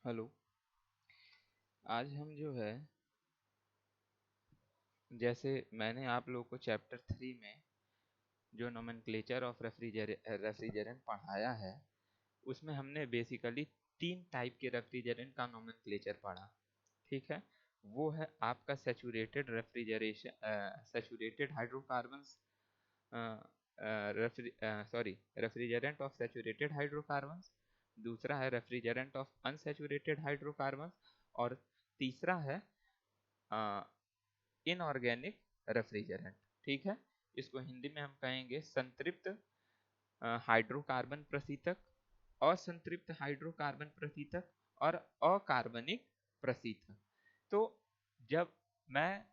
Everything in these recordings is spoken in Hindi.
हेलो। आज हम जो है, जैसे मैंने आप लोगों को चैप्टर 3 में जो नोमेनक्लेचर ऑफ रेफ्रिजरेंट पढ़ाया है, उसमें हमने बेसिकली 3 टाइप के रेफ्रिजरेंट का नोमेनक्लेचर पढ़ा। ठीक है, वो है आपका saturated hydrocarbons, refrigerant of saturated hydrocarbons. दूसरा है रेफ्रिजरेंट ऑफ अनसैचुरेटेड हाइड्रोकार्बन्स। और तीसरा है इनऑर्गेनिक रेफ्रिजरेंट। ठीक है, इसको हिंदी में हम कहेंगे संतृप्त हाइड्रोकार्बन प्रशीतक, असंतृप्त हाइड्रोकार्बन प्रशीतक और अकार्बनिक प्रशीतक। तो जब मैं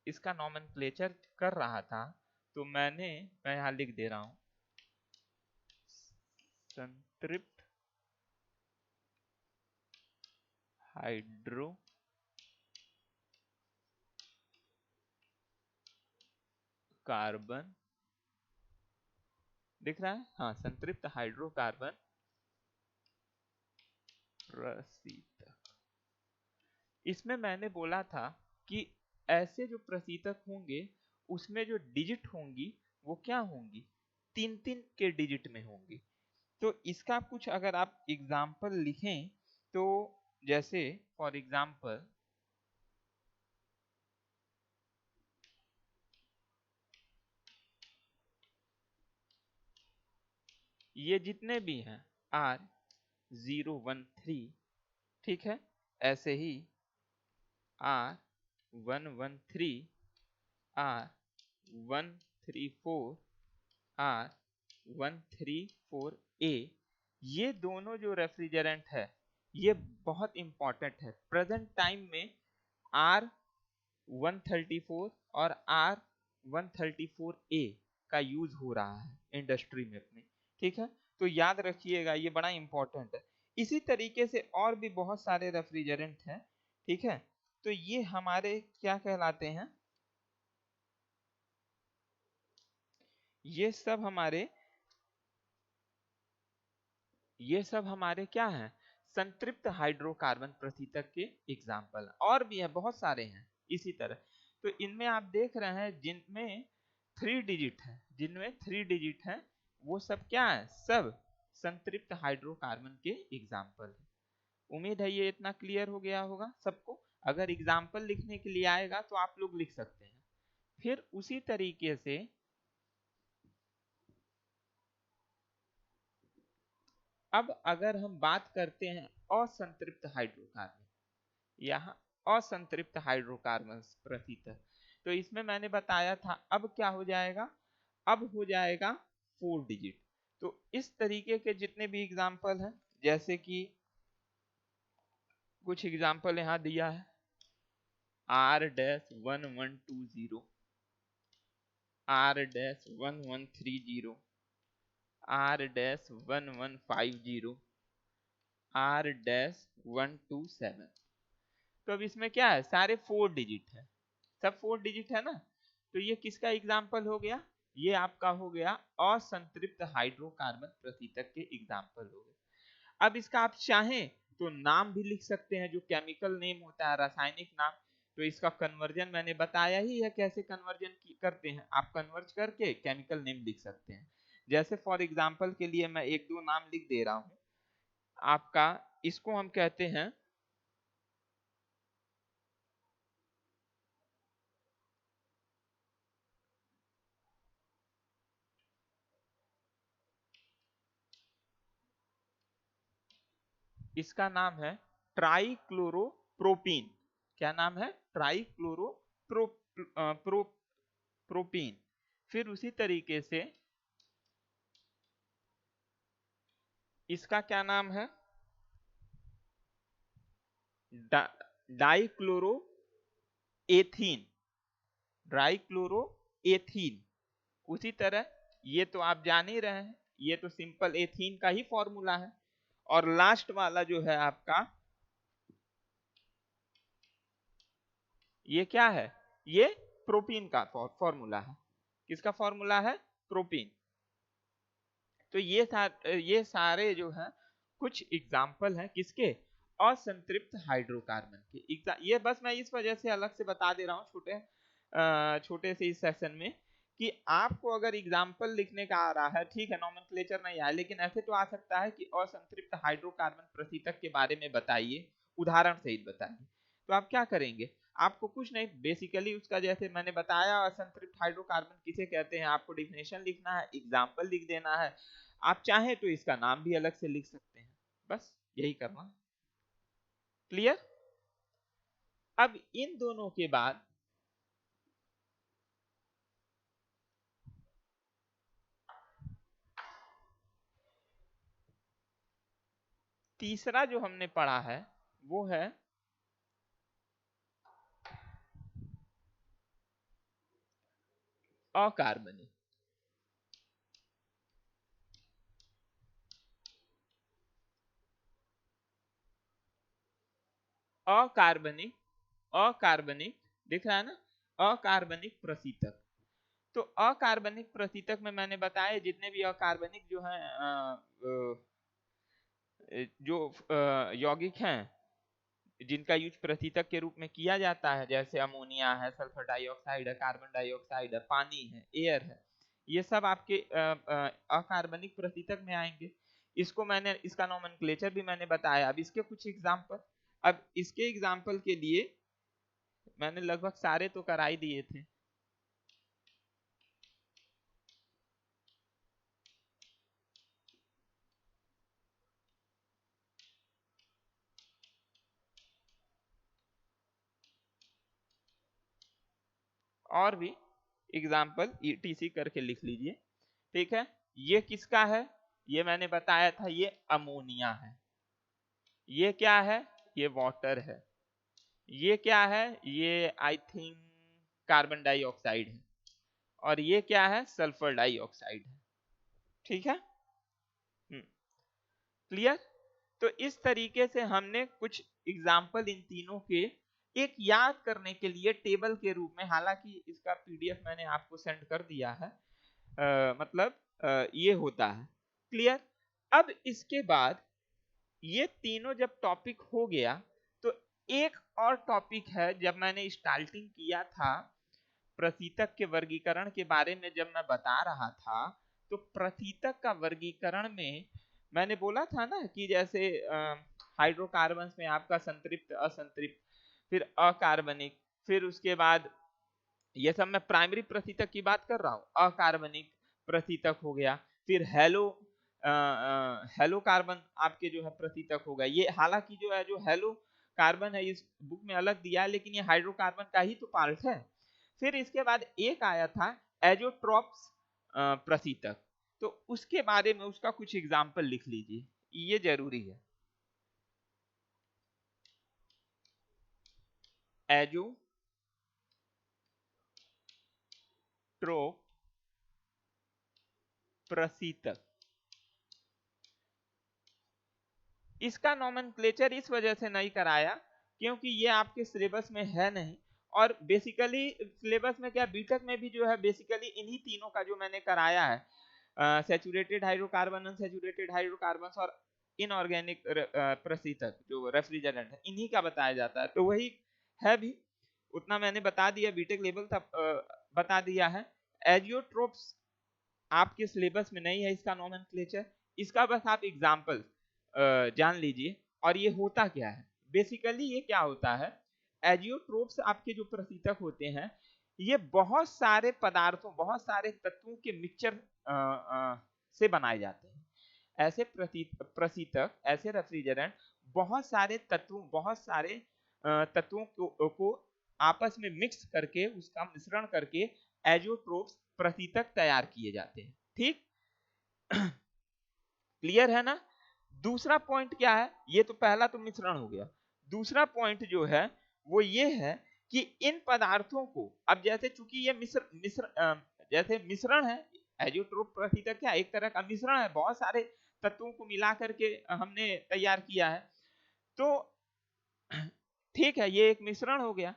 इसका नॉमेनक्लेचर कर रहा था तो मैं यहाँ लिख दे रहा हूं, संतृप्त हाइड्रोकार्बन, दिख रहा है? हाँ, संतृप्त हाइड्रोकार्बन प्रशीतक। इसमें मैंने बोला था कि ऐसे जो प्रशीतक होंगे उसमें जो डिजिट होंगी वो क्या होंगी, 3-3 के डिजिट में होंगी। तो इसका कुछ अगर आप एग्जाम्पल लिखें तो जैसे फॉर एग्जाम्पल ये जितने भी हैं R013, ठीक है, ऐसे ही R113, R134, R134A, ये दोनों जो रेफ्रिजरेंट है ये बहुत इंपॉर्टेंट है। प्रेजेंट टाइम में R134 और R134A का यूज हो रहा है इंडस्ट्री में अपनी। ठीक है, तो याद रखिएगा, ये बड़ा इंपॉर्टेंट है। इसी तरीके से और भी बहुत सारे रेफ्रिजरेंट हैं। ठीक है, तो ये हमारे क्या कहलाते हैं, ये सब हमारे क्या हैं, संतृप्त हाइड्रोकार्बन प्रशीतक के एग्जाम्पल। और भी है, बहुत सारे हैं इसी तरह। तो इनमें आप देख रहे हैं जिनमें 3 डिजिट है वो सब क्या है, सब संतृप्त हाइड्रोकार्बन के एग्जाम्पल है। उम्मीद है ये इतना क्लियर हो गया होगा सबको। अगर एग्जाम्पल लिखने के लिए आएगा तो आप लोग लिख सकते हैं। फिर उसी तरीके से अब अगर हम बात करते हैं असंतृप्त हाइड्रोकार्बन, यहाँ असंतृप्त हाइड्रोकार्बन प्रशीतक, तो इसमें मैंने बताया था अब क्या हो जाएगा, अब हो जाएगा 4 डिजिट। तो इस तरीके के जितने भी एग्जाम्पल हैं, जैसे कि कुछ एग्जाम्पल यहां दिया है, R-1120, R-1130, R-1150, R-127। तो अब इसमें क्या है, सारे 4 डिजिट है, सब 4 डिजिट है ना। तो ये किसका एग्जाम्पल हो गया, ये आपका हो गया असंतृप्त हाइड्रोकार्बन प्रशीतक के एग्जाम्पल हो गए। अब इसका आप चाहें तो नाम भी लिख सकते हैं, जो केमिकल नेम होता है, रासायनिक नाम। तो इसका कन्वर्जन मैंने बताया ही है, कैसे कन्वर्जन करते हैं, आप कन्वर्ज करके केमिकल नेम लिख सकते हैं। जैसे फॉर एग्जाम्पल के लिए मैं 1-2 नाम लिख दे रहा हूं आपका, इसको हम कहते हैं, इसका नाम है ट्राइक्लोरोप्रोपीन। क्या नाम है, ट्राइक्लोरोप्रोपीन। फिर उसी तरीके से इसका क्या नाम है, डाइक्लोरो एथीन, ट्राइक्लोरोएथीन। उसी तरह ये तो आप जान ही रहे हैं, ये तो सिंपल एथीन का ही फॉर्मूला है। और लास्ट वाला जो है आपका, ये क्या है, ये प्रोपीन का फॉर्मूला है। किसका फॉर्मूला है, प्रोपीन। तो ये सारे जो है कुछ एग्जाम्पल हैं किसके, असंतृप्त हाइड्रोकार्बन के। ये बस मैं इस वजह से अलग से बता दे रहा हूँ छोटे से इस सेशन में कि आपको अगर एग्जाम्पल लिखने का आ रहा है, ठीक है, नोमेनक्लेचर नहीं आया, लेकिन ऐसे तो आ सकता है कि असंतृप्त हाइड्रोकार्बन प्रतितक के बारे में बताइए, उदाहरण सहित बताइए। तो आप क्या करेंगे, आपको कुछ नहीं, बेसिकली उसका जैसे मैंने बताया असंतृप्त हाइड्रोकार्बन किसे कहते हैं, आपको डिफिनेशन लिखना है, एग्जाम्पल लिख देना है, आप चाहें तो इसका नाम भी अलग से लिख सकते हैं, बस यही करना। क्लियर? अब इन दोनों के बाद तीसरा जो हमने पढ़ा है वो है अकार्बनिक। अकार्बनिक, अकार्बनिक दिख रहा है ना, अकार्बनिक प्रशीतक। तो अकार्बनिक प्रशीतक में मैंने बताया जितने भी अकार्बनिक जो है जो यौगिक हैं जिनका यूज प्रशीतक के रूप में किया जाता है, जैसे अमोनिया है, सल्फर डाइऑक्साइड है, कार्बन डाइऑक्साइड है, पानी है, एयर है, ये सब आपके अकार्बनिक प्रशीतक में आएंगे। इसको मैंने, इसका नोमेनक्लेचर भी मैंने बताया। अब इसके कुछ एग्जांपल, अब इसके एग्जांपल के लिए मैंने लगभग सारे तो करा ही दिए थे। और भी एग्जाम्पल ईटीसी करके लिख लीजिए, ठीक है। ये किसका है, ये मैंने बताया था, ये अमोनिया है। ये क्या है, ये वाटर है। ये क्या है, ये आई थिंक कार्बन डाइऑक्साइड है। और ये क्या है, सल्फर डाइऑक्साइड है। ठीक है, क्लियर? तो इस तरीके से हमने कुछ एग्जाम्पल इन तीनों के एक याद करने के लिए टेबल के रूप में, हालांकि इसका पीडीएफ मैंने आपको सेंड कर दिया है, मतलब ये होता है। क्लियर? अब इसके बाद ये तीनों जब टॉपिक हो गया तो एक और टॉपिक है, जब मैंने स्टार्टिंग किया था प्रशीतक के वर्गीकरण के बारे में जब मैं बता रहा था, तो प्रशीतक का वर्गीकरण में मैंने बोला था ना कि जैसे हाइड्रोकार्बन्स में आपका संतृप्त, असंतृप्त, फिर अकार्बनिक, फिर उसके बाद ये सब मैं प्राइमरी प्रशीतक की बात कर रहा हूं, अकार्बनिक प्रशीतक हो गया, फिर हेलो कार्बन आपके जो है प्रशीतक होगा। ये हालांकि जो है, जो हेलो कार्बन है इस बुक में अलग दिया है, लेकिन ये हाइड्रोकार्बन का ही तो पार्ट है। फिर इसके बाद एक आया था एजोट्रोप्स प्रशीतक, तो उसके बारे में उसका कुछ एग्जाम्पल लिख लीजिए, ये जरूरी है। एजोट्रोप प्रशीतक, इसका नोमेनक्लेचर इस वजह से नहीं कराया क्योंकि ये आपके सिलेबस में है नहीं, और बेसिकली सिलेबस में क्या, बीटेक में भी जो है बेसिकली इन्हीं तीनों का जो मैंने कराया है, सैचुरेटेड हाइड्रोकार्बन, अनसैचुरेटेड हाइड्रोकार्बन और इनऑर्गेनिक प्रशीतक जो रेफ्रिजरेंट है, इन्हीं का बताया जाता है। तो वही है भी, उतना मैंने बता दिया, बीटेक लेवल तक बता दिया है। एजियोट्रोप्स आपके सिलेबस में नहीं है इसका नोमेनक्लेचर, इसका बस आप एग्जांपल जान लीजिए। और ये होता क्या है, बेसिकली ये क्या होता है, एजियोट्रोप्स आपके जो प्रशीतक होते हैं, ये बहुत सारे पदार्थों, बहुत सारे तत्वों के मिक्सचर से बनाए जाते हैं। ऐसे प्रशीतक, ऐसे रेफ्रिजरेंट बहुत सारे तत्वों, बहुत सारे तत्वों को आपस में मिक्स करके, उसका मिश्रण करके एजियोट्रोप्स प्रशीतक तैयार किए जाते हैं। ठीक, क्लियर है ना? दूसरा पॉइंट क्या है, ये तो पहला तो मिश्रण हो गया। दूसरा पॉइंट जो है वो ये है कि इन पदार्थों को, अब जैसे चूंकि ये जैसे मिश्रण है, एजियोट्रोप प्रशीतक क्या एक तरह का मिश्रण है, बहुत सारे तत्वों को मिला करके हमने तैयार किया है। तो ठीक है, ये एक मिश्रण हो गया।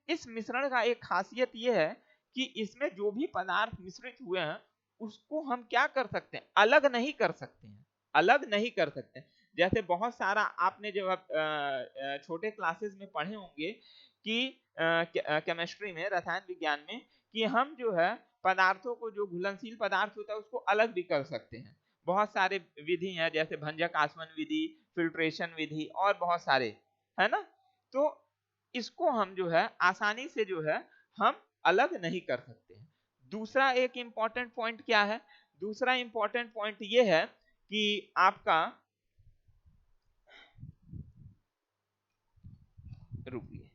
इस मिश्रण का एक खासियत ये है कि इसमें जो भी पदार्थ मिश्रित हुए हैं उसको हम क्या कर सकते हैं, अलग नहीं कर सकते हैं, अलग नहीं कर सकते हैं। जैसे बहुत सारा आपने जब आप छोटे क्लासेस में पढ़े होंगे कि केमिस्ट्री में, रसायन विज्ञान में, कि हम जो है पदार्थों को, जो घुलनशील पदार्थ होता है उसको अलग भी कर सकते हैं। बहुत सारे विधि हैं, जैसे भंजक आसवन विधि, फिल्ट्रेशन विधि और बहुत सारे, है ना। तो इसको हम जो है आसानी से जो है हम अलग नहीं कर सकते हैं। दूसरा एक इंपॉर्टेंट पॉइंट क्या है, दूसरा इंपॉर्टेंट पॉइंट ये है कि आपका, रुकिए,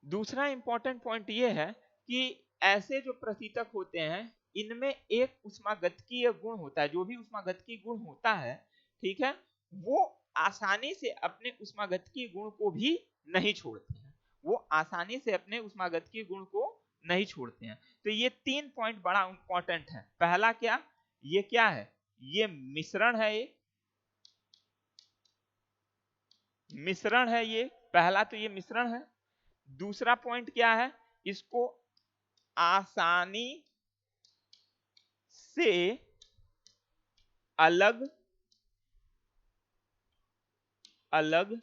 दूसरा इंपॉर्टेंट पॉइंट ये है कि ऐसे जो प्रशीतक होते हैं इनमें एक उष्मागतिकीय गुण होता है, जो भी उष्मागतिकीय गुण होता है, ठीक है, वो आसानी से अपने उष्मागतिकीय गुण को भी नहीं छोड़ते हैं, वो आसानी से अपने उष्मागतिकीय गुण को नहीं छोड़ते हैं। तो ये 3 पॉइंट बड़ा इंपॉर्टेंट है। पहला क्या, ये क्या है, ये मिश्रण है, ये मिश्रण है, ये पहला तो ये मिश्रण है। दूसरा पॉइंट क्या है, इसको आसानी से अलग अलग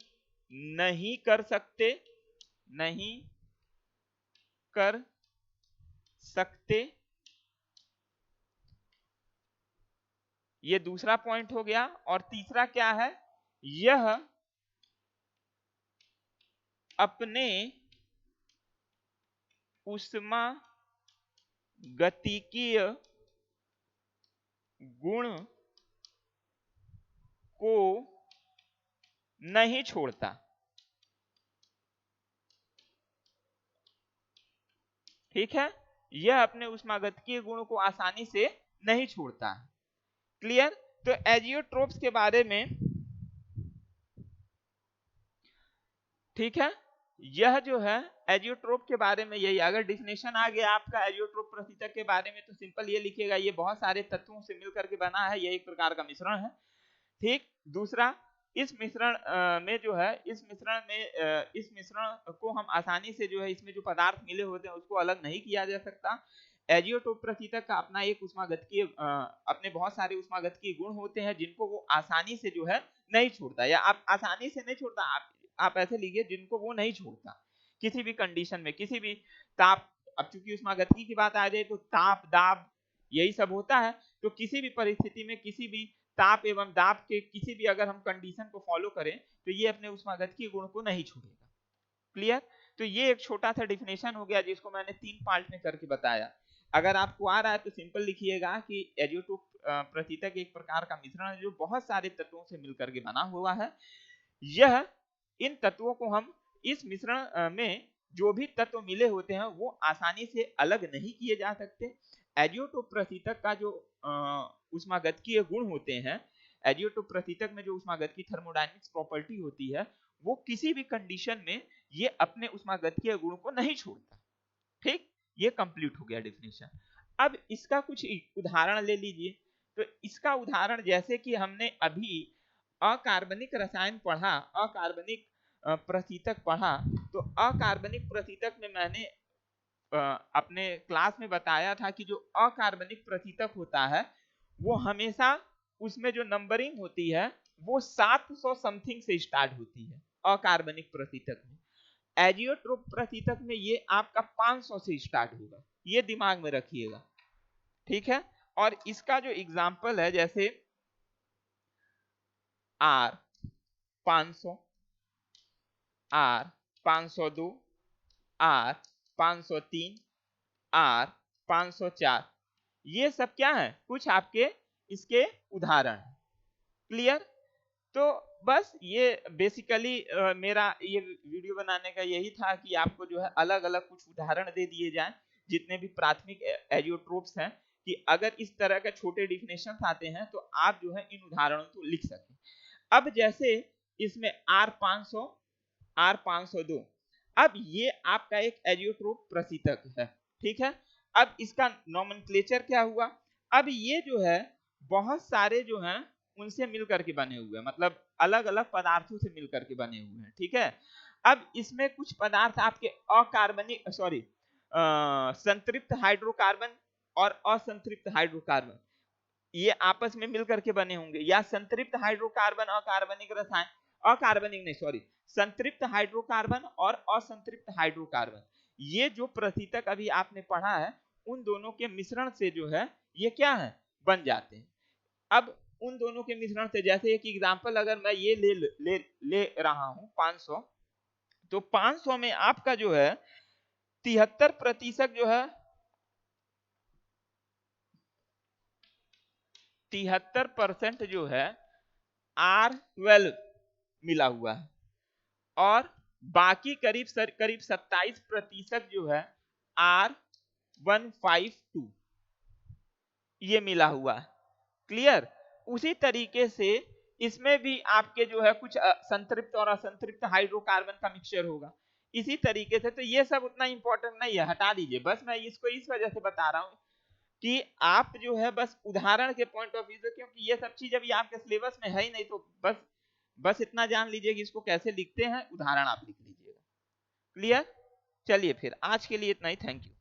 नहीं कर सकते, नहीं कर सकते, ये दूसरा पॉइंट हो गया। और तीसरा क्या है, यह अपने उष्मा गतिकीय गुण को नहीं छोड़ता। ठीक है, यह अपने उष्मागतिकीय गुण को आसानी से नहीं छोड़ता है। क्लियर। तो एजियोट्रोप्स के बारे में, ठीक है, यह जो है एजियोट्रोप के बारे में यही। अगर डिफिनेशन आ गया आपका एजियोट्रोप प्रशीतक के बारे में तो सिंपल ये लिखिएगा, ये बहुत सारे तत्वों से मिलकर के बना है, ये एक प्रकार का मिश्रण है। ठीक। दूसरा, इस मिश्रण में जो है, इस मिश्रण को हम आसानी से जो है, इसमें जो पदार्थ मिले होते हैं उसको अलग नहीं किया जा सकता। एजियोट्रोप प्रशीतक का अपना एक उष्मागतिकीय, अपने बहुत सारे उष्मागतिकीय गुण होते हैं जिनको वो आसानी से जो है नहीं छोड़ता, या आप आसानी से नहीं छोड़ता, आप ऐसे लीजिए जिनको वो नहीं छोड़ता किसी भी कंडीशन में, किसी भी ताप, अब चूंकि उष्मागतिकी की बात आ जाए तो ताप, दाब, यही सब होता है। तो किसी भी परिस्थिति में, किसी भी ताप एवं दाब के किसी भी अगर हम कंडीशन को फॉलो करें तो ये अपने उष्मागतिकीय गुण को नहीं छोड़ेगा। क्लियर। तो ये एक छोटा सा डिफिनेशन हो गया जिसको मैंने 3 पार्ट में करके बताया। अगर आपको आ रहा है तो सिंपल लिखिएगा कि एजियोट्रोप प्रशीतक एक प्रकार का मिश्रण है जो बहुत सारे तत्वों से मिलकर के बना हुआ है। यह, इन तत्वों को हम, इस मिश्रण में जो भी तत्व मिले होते हैं वो आसानी से अलग नहीं किए जा सकते। एजियोट्रोप प्रशीतक का जो उष्मागतिकीय गुण होते हैं, एजियोट्रोप प्रशीतक में जो उष्मागतिकीय थर्मोडायनेमिक्स प्रॉपर्टी होती है, वो किसी भी कंडीशन में ये अपने उष्मागतिकीय गुण को नहीं छोड़ता। ठीक, ये कंप्लीट हो गया डेफिनेशन। अब इसका कुछ उदाहरण ले लीजिए। तो इसका उदाहरण, जैसे कि हमने अभी अकार्बनिक रसायन पढ़ा, अकार्बनिक प्रशीतक पढ़ा, तो अकार्बनिक प्रशीतक में मैंने अपने क्लास में बताया था कि जो अकार्बनिक प्रशीतक होता है वो हमेशा, उसमें जो नंबरिंग होती है वो 700 समथिंग से स्टार्ट होती है अकार्बनिक प्रशीतक में। एजियोट्रोप प्रशीतक में ये आपका 500 से स्टार्ट होगा, ये दिमाग में रखिएगा। ठीक है। और इसका जो एग्जाम्पल है, जैसे आर 500, आर 502, आर 503, आर 504, ये सब क्या है, कुछ आपके इसके उदाहरण। क्लियर। तो बस ये बेसिकली मेरा ये वीडियो बनाने का यही था कि आपको जो है अलग अलग कुछ उदाहरण दे दिए जाएं जितने भी प्राथमिक एजियोट्रोप्स हैं, कि अगर इस तरह के छोटे डिफिनेशन आते हैं तो आप जो है इन उदाहरणों को लिख सकें। अब जैसे इसमें R500, R502, अब ये आपका एक एजियोट्रोप प्रशीतक है। ठीक है। अब इसका नोमेनक्लेचर क्या हुआ, अब ये जो है बहुत सारे जो हैं उनसे मिलकर के बने हुए हैं, मतलब अलग अलग पदार्थों से मिलकर के बने हुए हैं। ठीक है। अब इसमें कुछ पदार्थ आपके अकार्बनिक, संतृप्त हाइड्रोकार्बन और असंतृप्त हाइड्रोकार्बन, ये आपस में मिलकर के बने होंगे, या संतृप्त हाइड्रोकार्बन अकार्बनिक रसायन, अकार्बनिक नहीं सॉरी, संतृप्त हाइड्रोकार्बन और असंतृप्त हाइड्रोकार्बन, ये जो प्रतितक अभी आपने पढ़ा है उन दोनों के मिश्रण से जो है ये क्या है बन जाते हैं। अब उन दोनों के मिश्रण से, जैसे एक एग्जांपल अगर मैं ये ले रहा हूं 500, तो 500 में आपका जो है 73% जो है 73% जो है R12 मिला हुआ है, और बाकी करीब 27% जो है R152 ये मिला हुआ है। क्लियर? उसी तरीके से इसमें भी आपके जो है कुछ संतृप्त और असंतृप्त हाइड्रोकार्बन का मिक्सचर होगा इसी तरीके से। तो ये सब उतना इंपॉर्टेंट नहीं है, हटा दीजिए। बस मैं इसको इस वजह से बता रहा हूं कि आप जो है बस उदाहरण के पॉइंट ऑफ व्यू से, क्योंकि ये सब चीज अभी आपके सिलेबस में है ही नहीं, तो बस इतना जान लीजिए कि इसको कैसे लिखते हैं, उदाहरण आप लिख लीजिएगा। क्लियर? चलिए फिर आज के लिए इतना ही, थैंक यू।